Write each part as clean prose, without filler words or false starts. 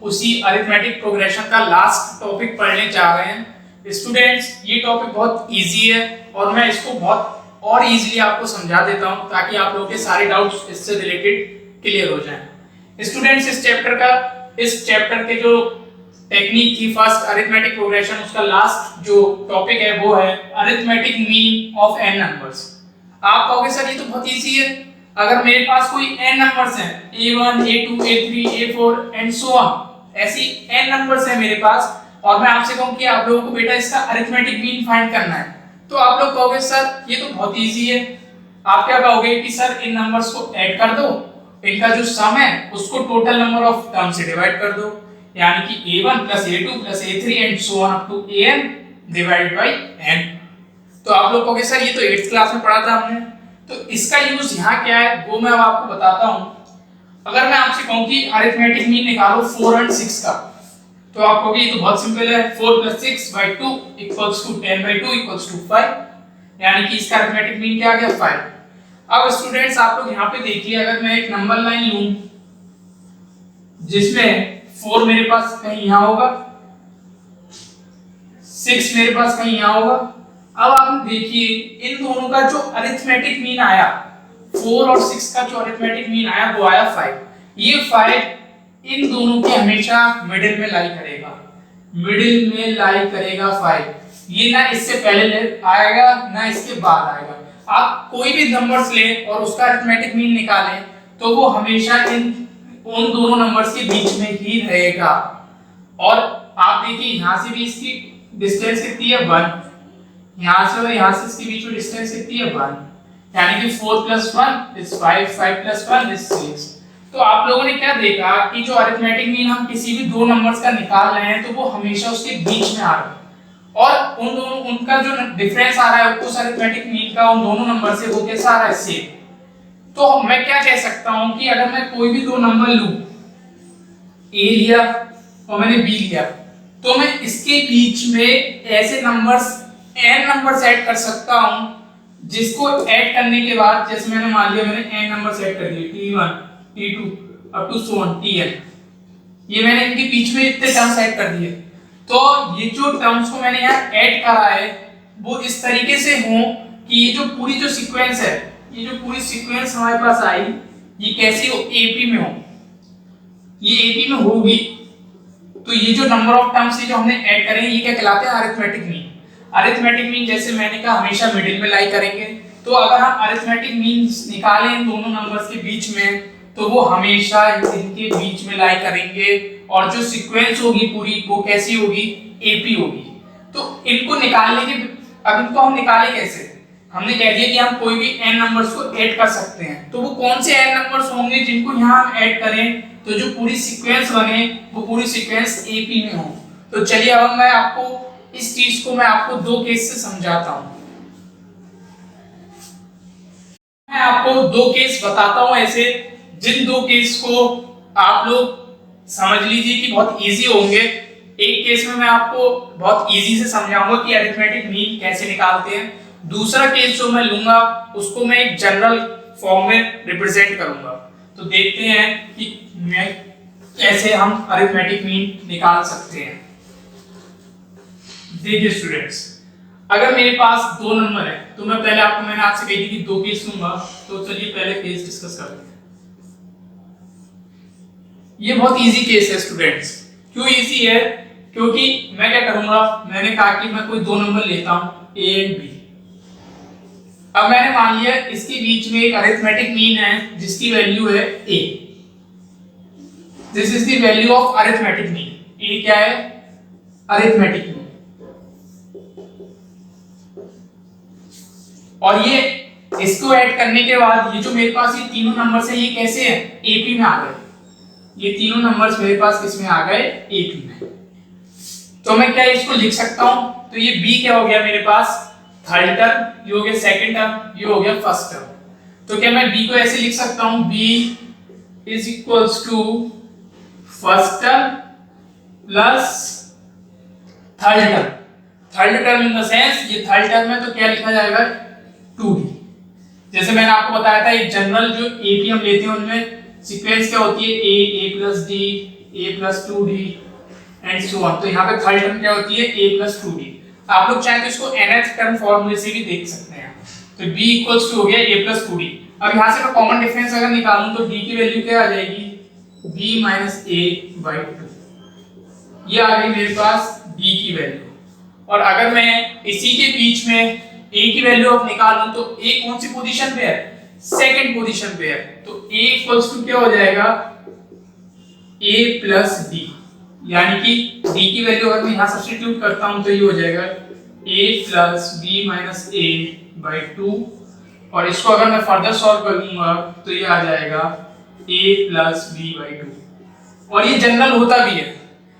उसी arithmetic progression का last topic पढ़ने जा रहे हैं। स्टूडेंट्स, ये टॉपिक बहुत इजी है और मैं इसको बहुत और इजीली आपको समझा देता हूं ताकि आप लोगों के सारे डाउट्स इससे रिलेटेड क्लियर हो जाएं। स्टूडेंट्स, इस चैप्टर के जो टेक्निक की फर्स्ट अरिथमेटिक प्रोग्रेशन, उसका लास्ट जो टॉपिक है वो है arithmetic mean of n numbers. आप कहोगे सर ये तो बहुत इजी है, अगर मेरे पास कोई n नंबर्स हैं a1 a2 a3 a4 and so on, ऐसी n नंबर्स हैं मेरे पास और मैं आपसे कहूं कि आप लोगों को बेटा इसका अरिथमेटिक मीन फाइंड करना है, तो आप लोग कहोगे सर ये तो बहुत इजी है। आप क्या कहोगे कि सर इन नंबर्स को ऐड कर दो, इनका जो सम है उसको टोटल नंबर ऑफ टर्म से डिवाइड कर दो, यानी कि a1 a2 a3 and so on up to an divided by n। तो आप लोग कहोगे सर ये तो 8th क्लास में पढ़ा था हमने, तो इसका यूज यहाँ क्या है वो मैं अब आपको बताता हूँ। अगर मैं आपसे कहूँ कि अरिथमेटिक मीन निकालो 4 और 6 का, तो आप कहोगे ये तो बहुत सिंपल है, 4 + 6 / 2 = 10/2 = 5, यानी कि इसका अरिथमेटिक मीन क्या आ गया 5। अब स्टूडेंट्स आप लोग यहाँ पे देखिए, अगर मैं एक नंबर लाइन लूं जिसमें 4 मेरे पास कहीं यहाँ होगा, 6 मेरे पास कहीं यहाँ होगा, अब आप देखिए इन दोनों का जो अरिथमेटिक मीन आया, 4 और 6 का जो अरिथमेटिक मीन आया वो आया 5। ये 5 इन दोनों के हमेशा मिडिल में लाई करेगा, मिडिल में लाई करेगा 5। ये ना इससे पहले आएगा ना इसके बाद आएगा। आप कोई भी नंबर्स लें और उसका अरिथमेटिक मीन निकालें तो वो हमेशा उन दोनों नंबर्स के बीच में ही रहेगा। और आप देखिए यहाँ से भी इसकी डिस्टेंस कितनी है 1, यहाँ से और यहाँ से इसके बीच में डिस्टेंस कितनी है 1, यानी कि 4 + 1 is 5, 5 + 1 is 6। तो आप लोगों ने क्या देखा कि जो अरिथमेटिक मीन हम किसी भी दो नंबर्स का निकाल रहे हैं तो वो हमेशा उसके बीच में आ रहा है, और उनका जो डिफरेंस आ रहा है उस अरिथमेटिक मीन का उन दोनों नंबर से वो कैसा आ रहा है सेम। तो मैं क्या कह सकता हूं कि अगर मैं कोई भी दो नंबर लूं, a लिया और मैंने b लिया, तो मैं इसके बीच में ऐसे नंबर्स n नंबर्स ऐड कर सकता हूं जिसको ऐड करने के बाद, जैसे मैंने मान लिया मैंने n नंबर्स ऐड कर दिए t1 t2 up to so on tn, ये मैंने इनके बीच में इतने टर्म्स ऐड कर दिए। तो ये जो टर्म्स को मैंने यहाँ ऐड करा है वो इस तरीके से हो कि ये जो पूरी जो सीक्वेंस है, ये जो पूरी सीक्वेंस हमारे पास आई, ये कैसी हो, AP में हो, ये AP में होगी। तो ये जो नंबर ऑफ टर्म्स जो हमने ऐड करें ये क्या कहलाते हैं अरिथमेटिक मीन। अरिथमेटिक मीन जैसे मैंने कहा हमेशा मिडिल में लाई करेंगे, तो अगर हम अरिथमेटिक मीन निकालें इन दोनों नंबर्स के बीच में तो वो हमेशा इनके बीच में लाई करेंगे और जो सीक्वेंस होगी पूरी वो कैसी होगी, AP होगी। तो इनको निकालने के, अब इनको हम निकालें कैसे, हमने कह दिया कि हम कोई भी n नंबर्स को ऐड कर सकते हैं, तो वो कौन से n नंबर्स होंगे जिनको यहाँ हम ऐड करें तो जो पूरी सीक्वेंस बने वो पूरी सीक्वेंस AP में हो। तो चलिए अब मैं आपको इस चीज को मैं आपको दो केस से समझाता हूँ। मैं आपको दो केस बताता हूँ ऐसे, जिन दो केस को आप लोग समझ लीजिए कि बहुत इजी होंगे। एक केस में मैं आपको बहुत इजी से समझाऊंगा कि अरिथमेटिक मीन कैसे निकालते हैं, दूसरा केस जो मैं लूंगा उसको मैं एक जनरल फॉर्म में रिप्रेजेंट करूंगा। तो देखते हैं कि मैं कैसे हम अरिथमेटिक मीन निकाल सकते हैं। देखिए स्टूडेंट्स, अगर मेरे पास दो नंबर है तो मैं पहले मैंने आपसे कही थी कि दो केस लूंगा, तो चलिए पहले केस डिस्कस करते हैं। ये बहुत इजी केस है स्टूडेंट्स। क्यों इजी है, क्योंकि मैं क्या करूंगा, मैंने कहा कि मैं कोई दो नंबर लेता हूं a एंड b। अब मैंने मान लिया इसके बीच में एक अरिथमेटिक मीन है जिसकी वैल्यू है a। This is the value of arithmetic mean. a क्या है, अरिथमेटिक मीन। और ये इसको ऐड करने के बाद ये जो मेरे पास ये तीनों नंबर्स है ये कैसे है, AP में आ गए। ये तीनों नंबर्स मेरे पास किसमें आ गए, AP में। तो मैं क्या इसको लिख सकता हूं, तो ये b क्या हो गया मेरे पास, थर्ड टर्म, ये हो गया सेकंड टर्म, ये हो गया फर्स्ट टर्म। तो क्या मैं b को ऐसे लिख सकता हूं, b is equals to first term plus third term. Third term in the sense ये थर्ड टर्म है तो क्या लिखा जाएगा 2d। जैसे मैंने आपको बताया था एक जनरल जो AP हम लेते हैं उनमें सीक्वेंस क्या होती है, a plus d, a plus 2d and so on. तो यहाँ पे थर्ड टर्म क्या होती है a प्लस 2d। आप लोग चाहे तो इसको nth टर्म फॉर्मूले से भी देख सकते हैं। तो b इक्वल्स टू हो गया a प्लस 2d। अब यहाँ से मैं कॉमन डिफरेंस अगर निकालूं तो d की वैल्यू क्या आ जाएगी, b माइनस a बाई 2। ये आ गई मेरे पास d की वैल्यू। और अगर मैं इसी के बीच में a की वैल्यू अब निकालूं तो a कौन सी पोजीशन पे है, सेकंड पोजीशन पे है। तो a इक्वल्स टू क्या हो जाएगा, a प्लस d, यानी कि d की वैल्यू अगर मैं यहाँ सब्स्टिट्यूट करता हूँ तो ये हो जाएगा a plus b minus a by 2। और इसको अगर मैं फर्दर सॉल्व करूंगा तो ये आ जाएगा a प्लस b बाई 2। और ये जनरल होता भी है।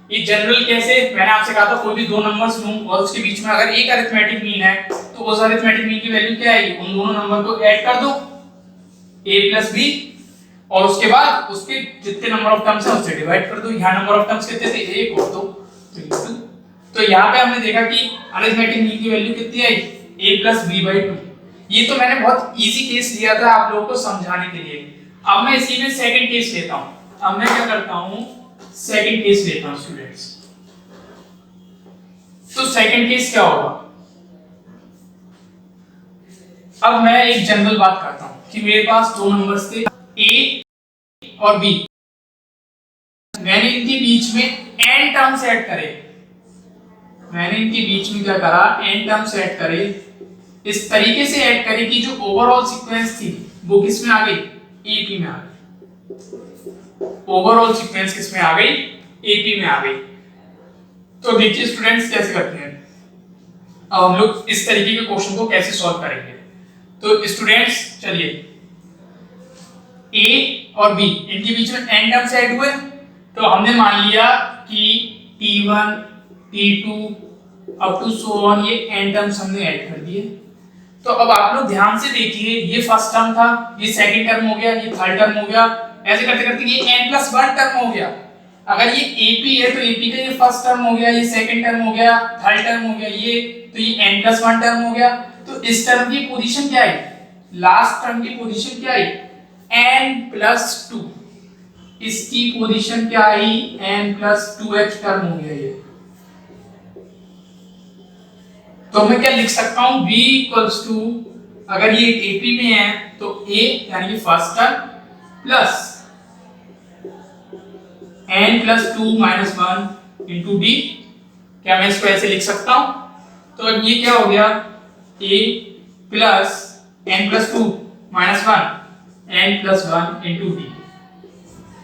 ये जनरल कैसे, मैंने आपसे कहा था कोई भी दो नंबर्स लूं और उसके बीच में अगर एक अरिथमेटिक मीन है तो उस अरिथमेटिक मीन की वैल्यू क्या आएगी, उन दोनों नंबर को ऐड कर दो a प्लस b और उसके बाद उसके जितने नंबर ऑफ टर्म्स हैं उससे डिवाइड कर दो। यहाँ नंबर ऑफ टर्म्स कितने थे, एक और दो, तो ये 2। तो यहाँ पे हमने देखा कि अरिथमेटिक मीन की वैल्यू कितनी आई, a प्लस b बाई 2। ये तो मैंने बहुत इजी केस लिया था आप लोगों को समझाने के लिए। अब मैं इसी में सेकंड केस लेता हूँ। अब मैं क्या करता हूँ, सेकंड केस लेता हूँ स्टूडेंट्स। तो सेकंड केस क्या होगा, अब मैं एक जनरल बात करता हूं कि मेरे पास दो नंबर्स थे a और b, मैंने इनके बीच में n टर्म्स ऐड करे। मैंने इनके बीच में क्या करा, n टर्म्स ऐड करे। इस तरीके से ऐड करे कि जो ओवरऑल सीक्वेंस थी वो किस में आ गई, AP में आ गई। ओवरऑल सीक्वेंस किस में आ गई, AP में आ गई। तो देखिए स्टूडेंट्स कैसे करते हैं। अब हम लोग इस तरीके के क्वेश्चन को कैसे सॉल्व करेंगे। तो स्टूडेंट्स चलिए, A और B इनके बीच में n टर्म्स ऐड हुए। तो हमने मान लिया कि T1 T2 up to so on ये n टर्म्स हमने ऐड कर दिए। तो अब आप लोग ध्यान से देखिए, ये फर्स्ट टर्म था, ये सेकंड टर्म हो गया, ये थर्ड टर्म हो गया, ऐसे करते करते ये n+1 टर्म हो गया। अगर ये AP है तो AP का ये फर्स्ट टर्म हो गया, ये सेकंड टर्म हो गया, थर्ड टर्म हो गया, ये तो ये n+1 टर्म हो गया। तो इस टर्म की पोजीशन क्या आई, लास्ट टर्म की पोजीशन क्या आई, n+2। इसकी पोजीशन क्या आई, n+2h टर्म हो गया ये। तो मैं क्या लिख सकता हूं, v इक्वल्स टू, अगर ये AP में है तो a यानी कि first term plus n+2 minus 1 into d। क्या मैं इसको ऐसे लिख सकता हूं। तो अब ये क्या हो गया, a plus n+2 minus 1 n+1 into d।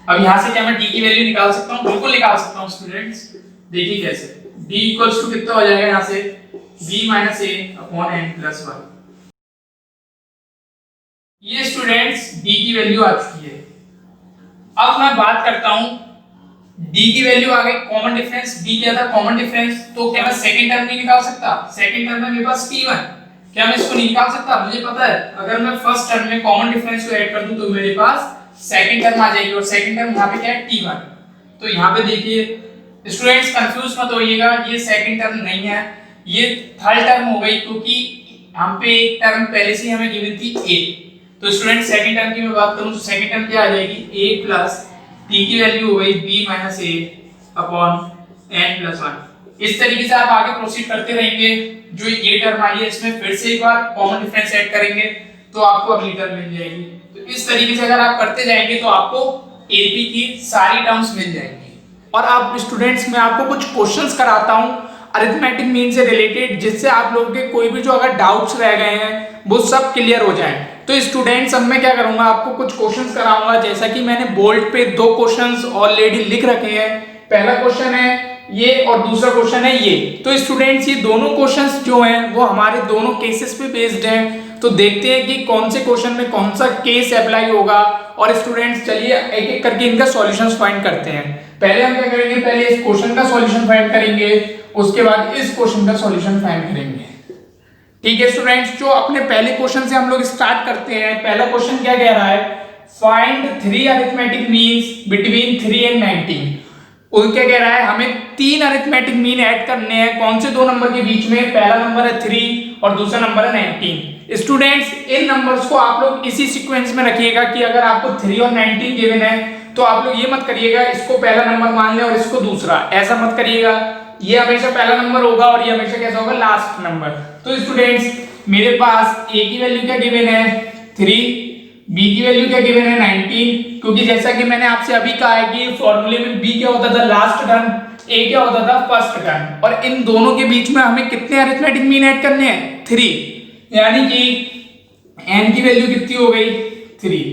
अब यहां से क्या मैं d की वैल्यू निकाल सकता हूं, बिल्कुल निकाल सकता हूं स्टूडेंट्स। देखिए कैसे, d इक्वल्स टू कितना हो जाएगा, यहां से b minus a upon n+1। ये स्टूडेंट्स d की वैल्यू आ चुकी है। अब मैं बात करता हूं, d की वैल्यू आ गई, कॉमन डिफरेंस d क्या था, कॉमन डिफरेंस। तो क्या मैं सेकंड टर्म नहीं निकाल सकता, सेकंड टर्म में मेरे पास t1, क्या मैं इसको नहीं निकाल सकता, मुझे पता है अगर मैं फर्स्ट टर्म में कॉमन डिफरेंस को ऐड कर दूं तो मेरे पास सेकंड टर्म आ जाएगी। और सेकंड टर्म यहां पे क्या है, t1। तो यहां पे देखिए स्टूडेंट्स कंफ्यूज मत होइएगा, ये सेकंड टर्म नहीं है, ये थर्ड टर्म हो गई, क्योंकि हम पे एक टर्म पहले से हमें गिवन थी a। तो स्टूडेंट सेकंड टर्म की मैं बात करूं तो सेकंड टर्म क्या आ जाएगी, a प्लस t की वैल्यू हो गई b minus a upon n+1। इस तरीके से आप आगे प्रोसीड करते रहेंगे। जो ये टर्म आई है इसमें फिर से एक बार कॉमन डिफरेंस ऐड करेंगे तो आपको अगली टर्म मिल जाएगी। तो इस तरीके से अगर आप करते जाएंगे तो आपको AP की सारी टर्म्स मिल जाएंगी। और आप स्टूडेंट्स, मैं आपको कुछ क्वेश्चंस कराता हूं अरिथमेटिक मीन से रिलेटेड, जिससे आप लोगों के कोई भी जो अगर डाउट्स रह गए हैं वो सब क्लियर हो जाएं। तो स्टूडेंट्स अब मैं क्या करूंगा, आपको कुछ क्वेश्चंस कराऊंगा। जैसा कि मैंने बोल्ड पे दो क्वेश्चंस ऑलरेडी लिख रखे हैं। पहला क्वेश्चन है ये और दूसरा क्वेश्चन है ये। तो स्टूडेंट्स ये दोनों क्वेश्चंस जो हैं वो हमारे दोनों केसेस पे बेस्ड हैं। तो देखते हैं कि कौन से क्वेश्चन में कौन सा केस अप्लाई होगा। और स्टूडेंट्स चलिए एक एक करके इनका सॉल्यूशंस फाइंड करते हैं। पहले हम क्या करेंगे, पहले इस क्वेश्चन का सॉल्यूशन फाइंड करेंगे, उसके बाद इस क्वेश्चन का सॉल्यूशन फाइंड करेंगे। ठीक है स्टूडेंट्स, जो अपने पहले क्वेश्चन से हम लोग स्टार्ट करते हैं। पहला क्वेश्चन क्या कह रहा है, find 3 arithmetic means between 3 and 19। और क्या कह रहा है, हमें 3 अरिथमेटिक मीन ऐड करने हैं। कौन से दो नंबर के बीच में, पहला नंबर है 3 और दूसरा नंबर है 19। स्टूडेंट्स इन नंबर्स को आप लोग इसी सीक्वेंस में रखिएगा कि अगर आपको 3 और 19 गिवन है तो आप लोग ये मत करिएगा इसको पहला नंबर मान लें और इसको दूसरा, ऐसा मत करिएगा। ये हमेशा पहला नंबर होगा और ये हमेशा कैसा होगा, लास्ट नंबर। तो स्टूडेंट्स मेरे पास a की वैल्यू क्या गिवन है 3, b की वैल्यू क्या गिवन है 19, क्योंकि जैसा कि मैंने आपसे अभी कहा है कि फॉर्मूले में b क्या होता था लास्ट टर्म, a क्या होता था फर्स्ट टर्म, और इन दोनों के बीच में हमें कितने अरिथमेटिक मीन ऐड करने हैं 3, यानी कि n की वैल्यू कितनी हो गई 3।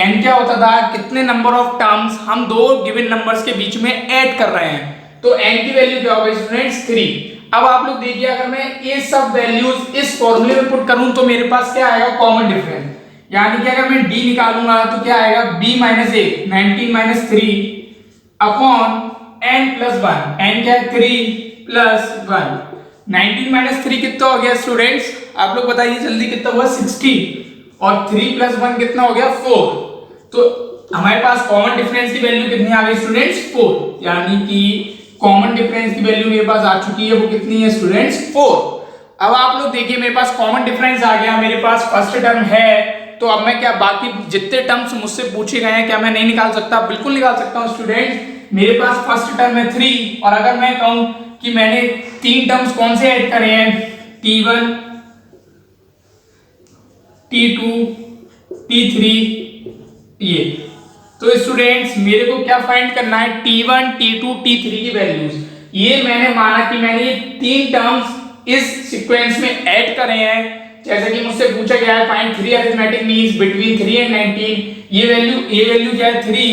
n क्या होता था, कितने नंबर ऑफ टर्म्स हम दो गिवन नंबर्स के बीच में ऐड कर रहे हैं, तो n की वैल्यू क्या होगी स्टूडेंट्स 3। अब आप लोग देखिए अगर मैं ये सब वैल्यूज इस फॉर्मूले में पुट करूं तो मेरे पास क्या आएगा कॉमन डिफरेंस, यानी कि अगर मैं d निकालूंगा तो क्या आएगा b माइनस ए 19 minus 3 upon n plus 1, n क्या है 3 प्लस 1, 19 माइनस 3 कितना हो गया स्टूडेंट्स, आप लोग बताइए जल्दी कितना हुआ 60, और 3 प्लस 1 कितना हो गया 4। तो हमारे पास कॉमन डिफरेंस की वैल्यू कितनी आ गई स्टूडेंट्स 4, यानी कि कॉमन डिफरेंस की वैल्यू मेरे पास आ चुकी है, वो कितनी है स्टूडेंट्स 4। अब आप लोग देखिए मेरे पास कॉमन डिफरेंस आ गया, मेरे पास फर्स्ट टर्म है, तो अब मैं क्या बाकी जितने टर्म्स मुझसे पूछे गए हैं क्या मैं नहीं निकाल सकता, बिल्कुल निकाल सकता हूं स्टूडेंट। मेरे पास फर्स्ट टर्म है 3, और अगर मैं कहूं कि मैंने तीन टर्म्स कौन से ऐड करे हैं t1 t2 t3, ये तो स्टूडेंट्स मेरे को क्या फाइंड करना है t1 t2 t3 की वैल्यूज। ये मैंने माना कि मैंने ये तीन टर्म्स इस सीक्वेंस में ऐड करे हैं, जैसे कि मुझसे पूछा गया है find 3 arithmetic means between 3 and 19। ये वैल्यू क्या है 3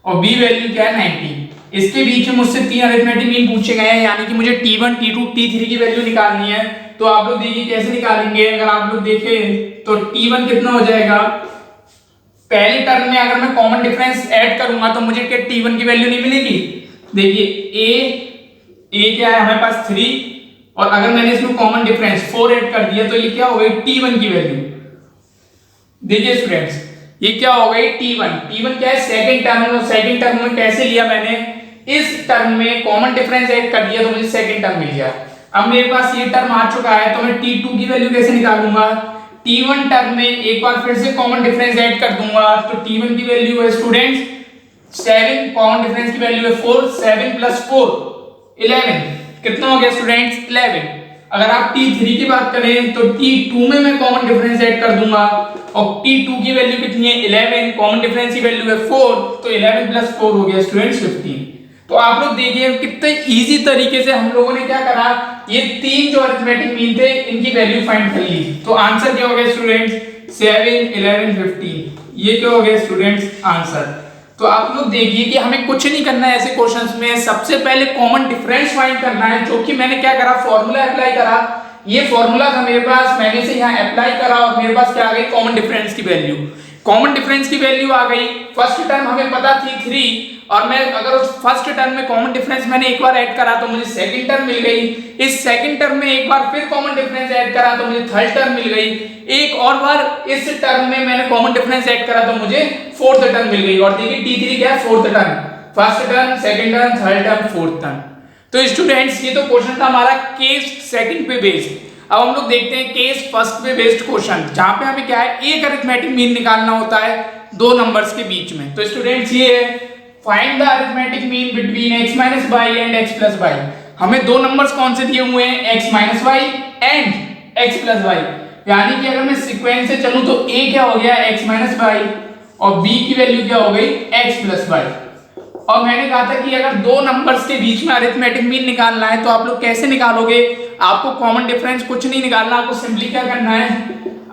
और b वैल्यू क्या है 19, इसके बीच में मुझसे 3 अरिथमेटिक मीन पूछे गए हैं, यानी कि मुझे t1 t2 t3 की वैल्यू निकालनी है। तो आप लोग देखिए कैसे निकालेंगे, अगर आप लोग देखें तो t1 कितना हो जाएगा, पहले टर्म में अगर मैं कॉमन डिफरेंस ऐड करूंगा तो मुझे क्या t1 की वैल्यू नहीं मिलेगी। देखिए a क्या है हमारे पास 3, और अगर मैंने इसमें कॉमन डिफरेंस 4 ऐड कर दिया तो ये क्या हो गई t1 की वैल्यू। देखिए स्टूडेंट्स ये क्या हो गई t1 क्या है सेकंड टर्म, और सेकंड टर्म में कैसे लिया मैंने, इस टर्म में कॉमन डिफरेंस ऐड कर दिया तो मुझे सेकंड टर्म मिल गया। अब मेरे पास ये टर्म आ चुका है, तो मैं t2 की वैल्यू कैसे निकालूंगा, t1 टर्म में एक बार फिर से कॉमन डिफरेंस ऐड कर दूंगा, तो t1 की वैल्यू है स्टूडेंट्स 7, कॉमन डिफरेंस की वैल्यू है 4, 7 प्लस 4 11, कितना हो गया स्टूडेंट्स 11। अगर आप t3 की बात करें तो t2 में मैं कॉमन डिफरेंस ऐड कर दूंगा, और t2 की वैल्यू कितनी है 11, कॉमन डिफरेंस की वैल्यू है 4, तो 11 प्लस 4 हो गया स्टूडेंट्स 15। तो आप लोग देखिए कितने इजी तरीके से हम लोगों ने क्या करा, ये तीन जो अरिथमेटिक मीन थे इनकी वैल्यू फाइंड कर ली। तो आंसर क्या हो गया स्टूडेंट्स 7, 11, 15, ये क्या हो गया स्टूडेंट्स आंसर। तो आप लोग देखिए कि हमें कुछ नहीं करना है ऐसे क्वेश्चंस में, सबसे पहले कॉमन डिफरेंस फाइंड करना है, जो कि मैंने क्या करा फॉर्मूला अप्लाई करा, ये फॉर्मूला था मेरे पास, मैंने इसे यहाँ अप्लाई करा और मेरे पास क्या आ गई कॉमन डिफरेंस की वैल्यू। कॉमन डिफरेंस की वैल्यू आ गई, फर्स्ट टर्म हमें पता थी 3, और मैं अगर उस फर्स्ट टर्म में कॉमन डिफरेंस मैंने एक बार ऐड करा तो मुझे सेकंड टर्म मिल गई, इस सेकंड टर्म में एक बार फिर कॉमन डिफरेंस ऐड करा तो मुझे थर्ड टर्म मिल गई, एक और बार इस टर्म में मैंने कॉमन डिफरेंस ऐड करा तो मुझे फोर्थ टर्म मिल गई। और देखिए t3 क्या है fourth term, first term second term third term fourth term. तो स्टूडेंट्स ये तो क्वेश्चन था हमारा केस सेकंड पे बेस्ड। अब हम लोग देखते हैं केस फर्स्ट पे बेस्ड क्वेश्चन, जहां पे हमें क्या है एक अरिथमेटिक मीन निकालना होता है दो नंबर्स के बीच में। तो स्टूडेंट्स ये है find the arithmetic mean between x minus y and x plus y. हमें दो नंबर्स कौन से दिए हुए हैं x minus y and x plus y, यानी कि अगर मैं सीक्वेंस से चलूं तो a क्या हो गया x माइनस वाई और b की वैल्यू क्या हो गई x प्लस वाई। और मैंने कहा था कि अगर दो नंबर्स के बीच में अरिथमेटिक मीन निकालना है तो आप लोग कैसे निकालोगे, आपको कॉमन डिफरेंस कुछ नहीं निकालना, आपको सिंपली क्या करना है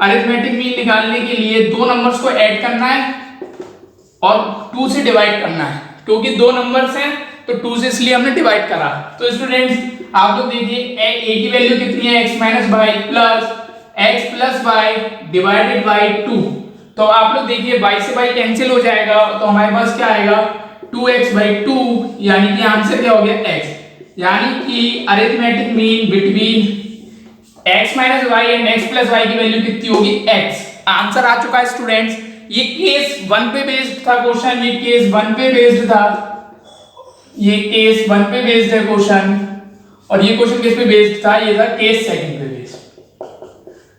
अरिथमेटिक मीन निकालने के लिए दो नंबर्स को ऐड करना है और 2 से डिवाइड करना है, क्योंकि दो नंबर्स हैं तो 2 से इसलिए हमने डिवाइड करा। तो स्टूडेंट्स आप लोग देखिए a की वैल्यू कितनी है x minus y plus x plus y divided by 2। तो आप लोग देखिए y से y कैंसिल हो जाएगा, तो हमारे पास क्या आएगा 2x बाई 2, यानी कि आंसर क्या हो गया x, यानी कि arithmetic mean between x minus y and x plus y की वैल्यू कितनी होगी x। आंसर आ चुका है स्टूडेंट्स। ये केस 1 पे बेस्ड था क्वेश्चन, ये केस 1 पे बेस्ड था, ये केस 1 पे बेस्ड है क्वेश्चन, और ये क्वेश्चन किस पे बेस्ड था, ये था केस सेकंड पे बेस्ड।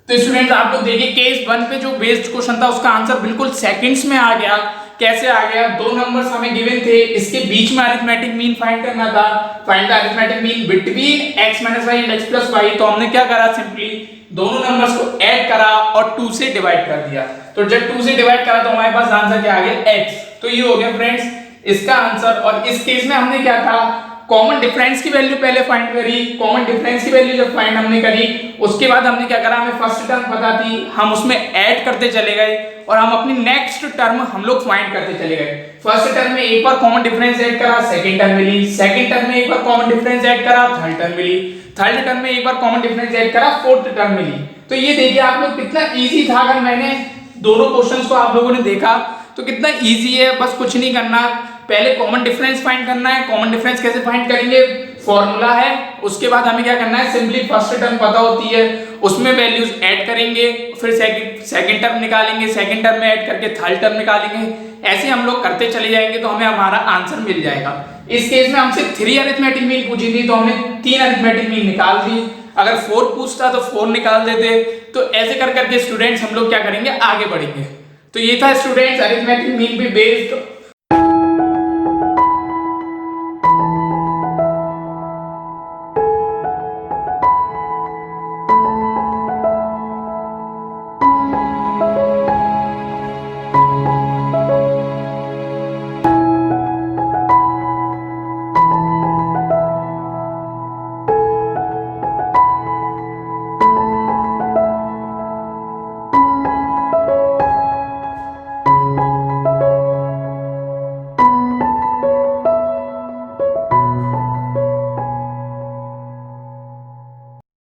तो स्टूडेंट्स आप लोग देखिए केस 1 पे जो बेस्ड क्वेश्चन था उसका आंसर बिल्कुल सेकंड्स में आ गया कैसे आ गया, दो नंबर्स हमें गिवन थे, इसके बीच में अरिथमेटिक मीन फाइंड करना था, find the arithmetic mean between x - y and x + y। तो हमने क्या करा, सिंपली दोनों नंबर्स को ऐड करा और 2 से डिवाइड कर दिया। तो जब 2 से डिवाइड करा तो हमारे पास आंसर क्या आ गया, x। तो ये हो गया फ्रेंड्स इसका आंसर। और इस केस में हमने क्या था, कॉमन डिफरेंस की वैल्यू पहले फाइंड करी। कॉमन डिफरेंस की वैल्यू जब फाइंड हमने करी, उसके बाद हमने क्या करा, हमें फर्स्ट टर्म पता थी, हम उसमें ऐड करते चले गए और हम अपनी नेक्स्ट टर्म हम लोग फाइंड करते चले गए। फर्स्ट टर्म में एक बार कॉमन डिफरेंस ऐड करा, सेकंड टर्म मिली। सेकंड टर्म में एक बार कॉमन डिफरेंस ऐड करा, थर्ड टर्म मिली। थर्ड टर्म में एक बार कॉमन डिफरेंस ऐड करा, फोर्थ टर्म मिली। तो ये देखिए आप लोग कितना इजी था। अगर मैंने दोनों क्वेश्चंस को आप लोगों ने देखा तो कितना इजी है। बस कुछ नहीं करना, पहले कॉमन डिफरेंस फाइंड करना है। कॉमन डिफरेंस कैसे फाइंड करेंगे, फॉर्मूला है। उसके बाद हमें क्या करना है, सिंपली फर्स्ट टर्म पता होती है, उसमें वैल्यूज ऐड करेंगे, फिर सेकंड टर्म निकालेंगे, सेकंड टर्म में ऐड करके थर्ड टर्म निकालेंगे। ऐसे हम लोग करते चले जाएंगे तो हमें हमारा आंसर मिल जाएगा। इस केस में हमसे 3 अरिथमेटिक मीन पूछी थी तो हमने 3 अरिथमेटिक मीन निकाल दी। अगर 4 पूछता तो 4 निकाल देते। तो ऐसे कर करके स्टूडेंट्स हम लोग क्या करेंगे, आगे बढ़ेंगे। तो ये था स्टूडेंट्स अरिथमेटिक मीन पे बेस्ड